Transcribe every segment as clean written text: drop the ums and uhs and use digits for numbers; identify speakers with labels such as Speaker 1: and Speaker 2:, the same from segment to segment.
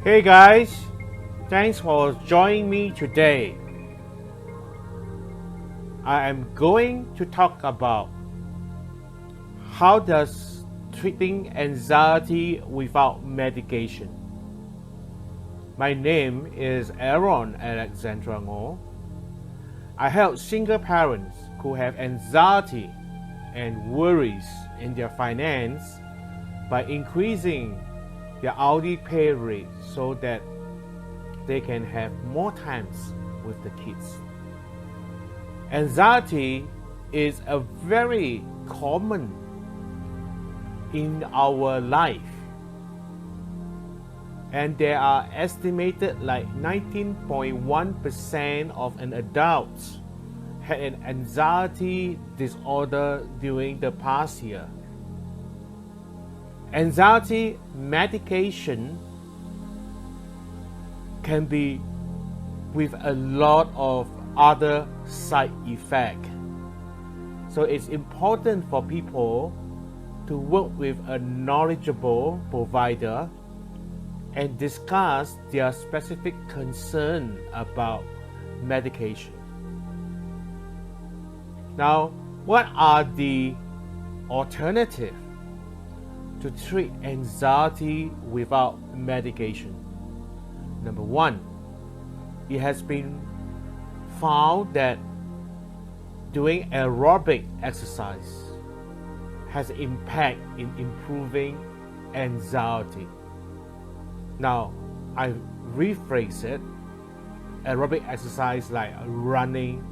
Speaker 1: Hey guys, thanks for joining me today. I am going to talk about how does treating anxiety without medication. My name is Alexandra Ngoh. I help single parents who have anxiety and worries in their finance by increasing their hourly pay rate so that they can have more times with the kids. Anxiety is a very common in our life, and there are estimated like 19.1% of an adult had an anxiety disorder during the past year. Anxiety medication can be with a lot of other side effects. So it's important for people to work with a knowledgeable provider and discuss their specific concern about medication. Now, what are the alternatives to treat anxiety without medication? Number one, it has been found that doing aerobic exercise has impact in improving anxiety. Now, I rephrase it. Aerobic exercise like running,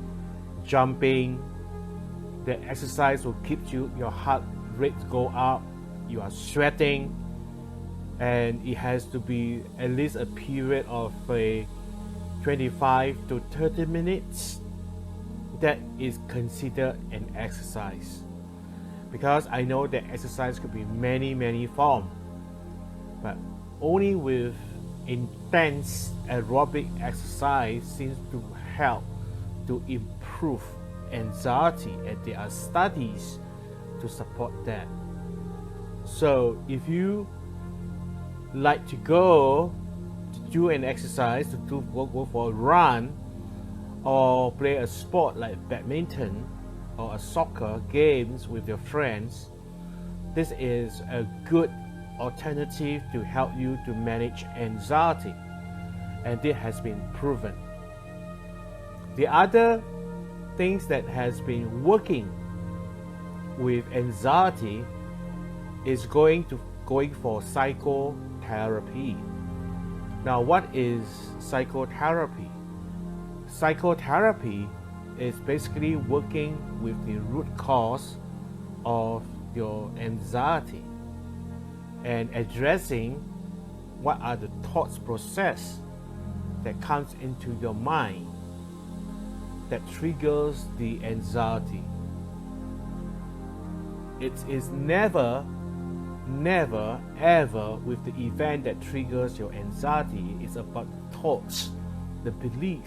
Speaker 1: jumping, the exercise will keep your heart rate go up, you are sweating, and it has to be at least a period of 25 to 30 minutes. That is considered an exercise, because I know that exercise could be many forms, but only with intense aerobic exercise seems to help to improve anxiety, and there are studies to support that. So if you like to go to do an exercise, to go for a run, or play a sport like badminton or a soccer games with your friends, this is a good alternative to help you to manage anxiety, and it has been proven. The other things that has been working with anxiety is going for psychotherapy. Now, what is psychotherapy? Psychotherapy is basically working with the root cause of your anxiety and addressing what are the thoughts process that comes into your mind that triggers the anxiety. It is never ever with the event that triggers your anxiety. It's about the thoughts, the belief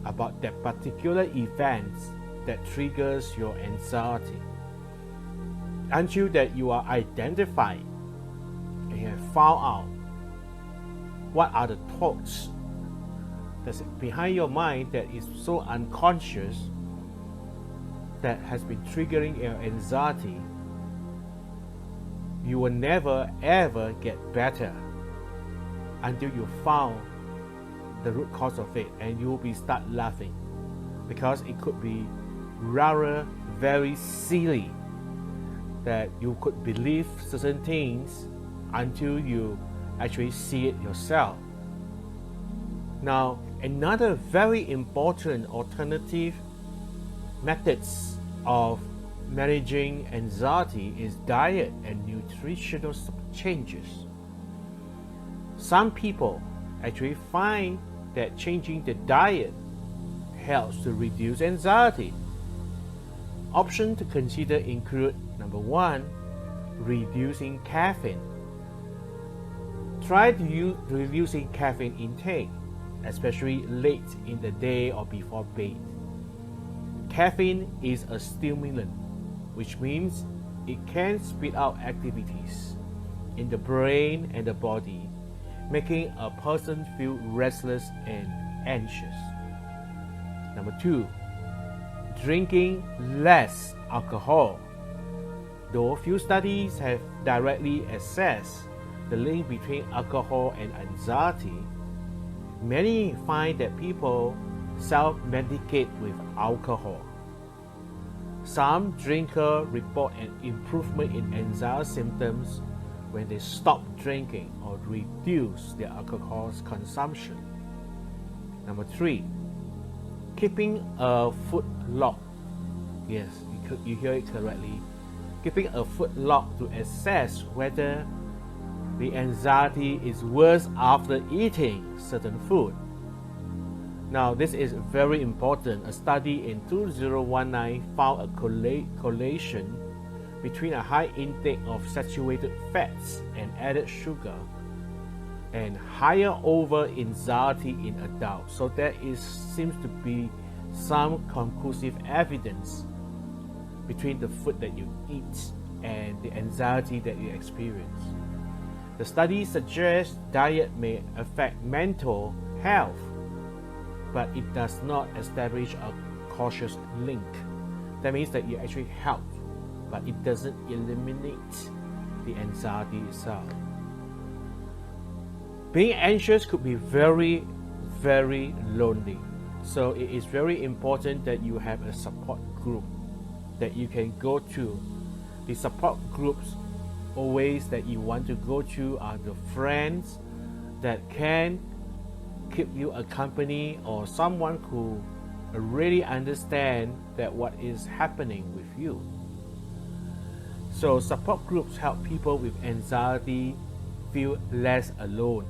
Speaker 1: about that particular event that triggers your anxiety. Until that you are identified and have found out what are the thoughts that's behind your mind that is so unconscious that has been triggering your anxiety, you will never ever get better until you found the root cause of it, and you will be start laughing, because it could be rather very silly that you could believe certain things until you actually see it yourself. Now, another very important alternative methods of managing anxiety is diet and nutritional changes. Some people actually find that changing the diet helps to reduce anxiety. Options to consider include: number one, reducing caffeine. Try to reducing caffeine intake, especially late in the day or before bed. Caffeine is a stimulant, which means it can speed up activities in the brain and the body, making a person feel restless and anxious. Number 2, drinking less alcohol. Though few studies have directly assessed the link between alcohol and anxiety, many find that people self-medicate with alcohol. Some drinkers report an improvement in anxiety symptoms when they stop drinking or reduce their alcohol consumption. Number 3, keeping a foot log. Yes, you hear it correctly. Keeping a foot log to assess whether the anxiety is worse after eating certain food. Now, this is very important. A study in 2019 found a correlation between a high intake of saturated fats and added sugar and higher over anxiety in adults. So there seems to be some conclusive evidence between the food that you eat and the anxiety that you experience. The study suggests diet may affect mental health, but it does not establish a causal link. That means that you actually help, but it doesn't eliminate the anxiety itself. Being anxious could be very, very lonely. So it is very important that you have a support group that you can go to. The support groups always that you want to go to are the friends that can keep you a company, or someone who really understand that what is happening with you. So support groups help people with anxiety feel less alone.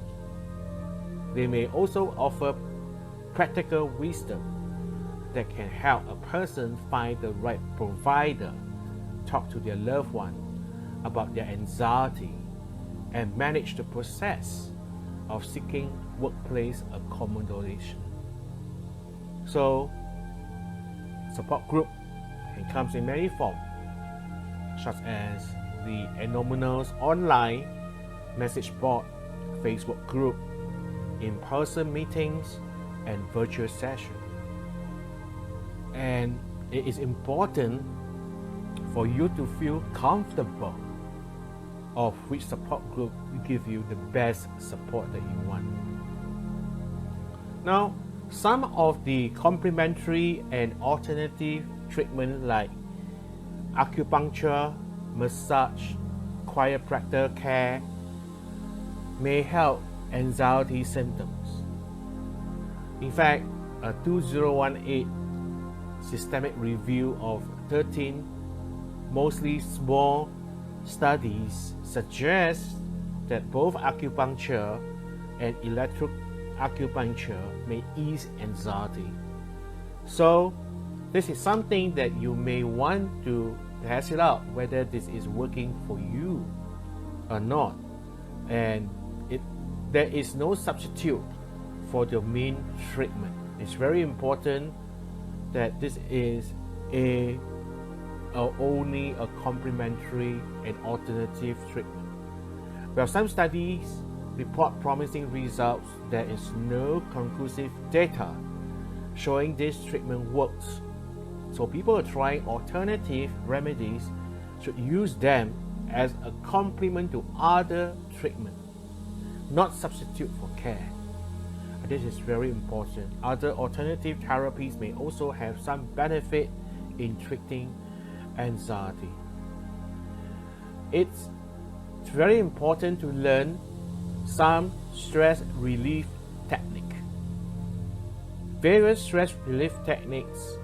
Speaker 1: They may also offer practical wisdom that can help a person find the right provider, talk to their loved one about their anxiety, and manage the process of seeking workplace accommodation. So, support group can come in many forms, such as the anonymous online message board, Facebook group, in-person meetings, and virtual sessions. And it is important for you to feel comfortable of which support group will give you the best support that you want. Now, some of the complementary and alternative treatment like acupuncture, massage, chiropractor care may help anxiety symptoms. In fact, a 2018 systemic review of 13 mostly small studies suggests that both acupuncture and electroacupuncture may ease anxiety. So this is something that you may want to test it out, whether this is working for you or not. And there is no substitute for the main treatment. It's very important that this is only a complementary and alternative treatment. While some studies report promising results, there is no conclusive data showing this treatment works. So people trying alternative remedies should use them as a complement to other treatment, not substitute for care. And this is very important. Other alternative therapies may also have some benefit in treating anxiety. It's very important to learn some stress relief technique. Various stress relief techniques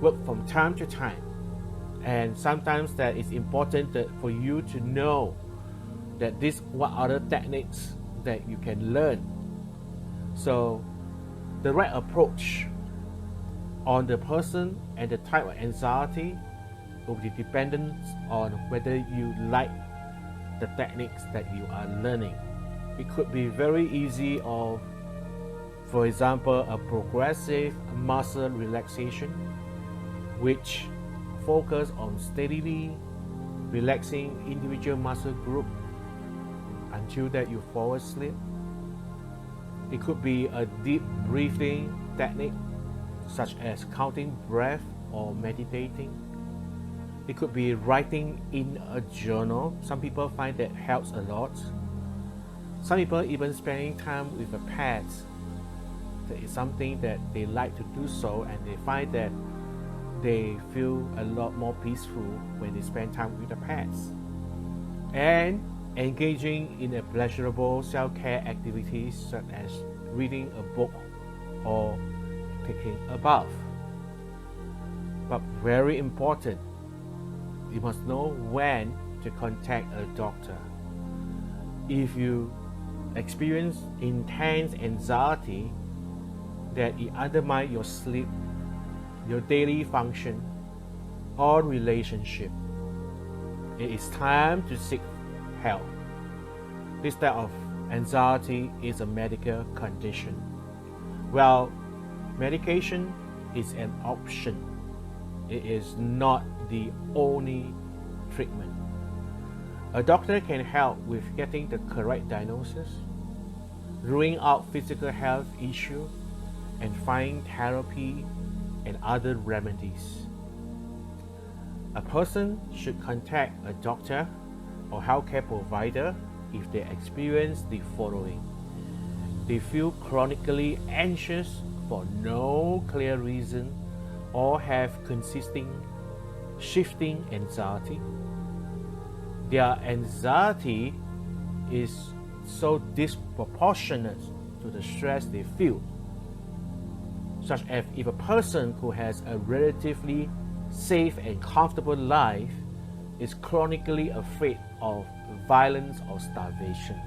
Speaker 1: work from time to time, and sometimes that is important for you to know that what other techniques that you can learn. So the right approach on the person and the type of anxiety will be dependent on whether you like the techniques that you are learning. It could be very easy of, for example, a progressive muscle relaxation, which focus on steadily relaxing individual muscle group. until that you fall asleep. It could be a deep breathing technique such as counting breath or meditating. It could be writing in a journal. Some people find that helps a lot. Some people even spending time with a pet. That is something that they like to do so, and they find that they feel a lot more peaceful when they spend time with the pets. And engaging in a pleasurable self-care activities such as reading a book or taking a bath. But very important, you must know when to contact a doctor. If you experience intense anxiety that it undermines your sleep, your daily function, or relationship, it is time to seek help. This type of anxiety is a medical condition. Well, medication is an option. It is not the only treatment. A doctor can help with getting the correct diagnosis, ruling out physical health issues, and find therapy and other remedies. A person should contact a doctor or healthcare provider if they experience the following. They feel chronically anxious for no clear reason or have consistent shifting anxiety. Their anxiety is so disproportionate to the stress they feel, such as if a person who has a relatively safe and comfortable life is chronically afraid of violence or starvation.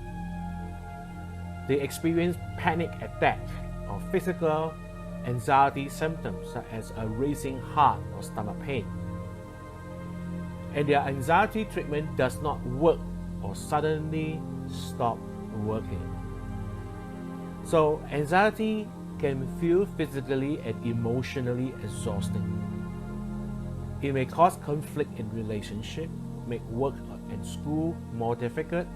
Speaker 1: They experience panic attacks or physical anxiety symptoms such as a racing heart or stomach pain. And their anxiety treatment does not work or suddenly stop working. So anxiety can feel physically and emotionally exhausting. It may cause conflict in relationship, make work and school more difficult,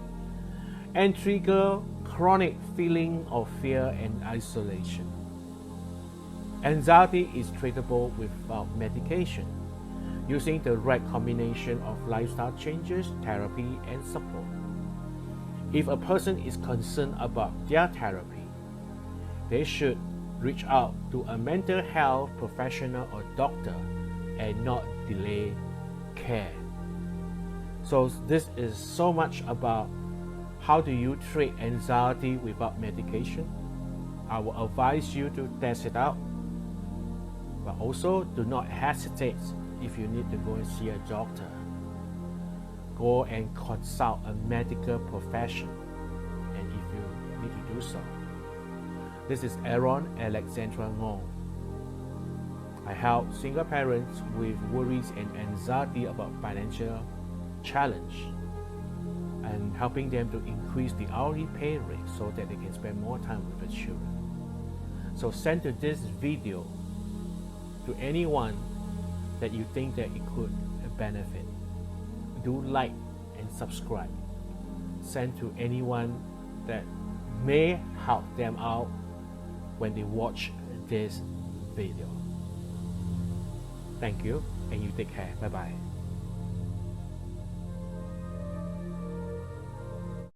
Speaker 1: and trigger chronic feeling of fear and isolation. Anxiety is treatable without medication, using the right combination of lifestyle changes, therapy, and support. If a person is concerned about their therapy, they should reach out to a mental health professional or doctor and not delay care. So this is so much about how do you treat anxiety without medication. I will advise you to test it out, but also do not hesitate if you need to go and see a doctor. Go and consult a medical profession, and if you need to do so. This is Alexandra Ngoh. I help single parents with worries and anxiety about financial challenge and helping them to increase the hourly pay rate so that they can spend more time with the children. So send to this video to anyone that you think that it could benefit. Do like and subscribe. Send to anyone that may help them out when they watch this video. Thank you, and you take care. Bye bye.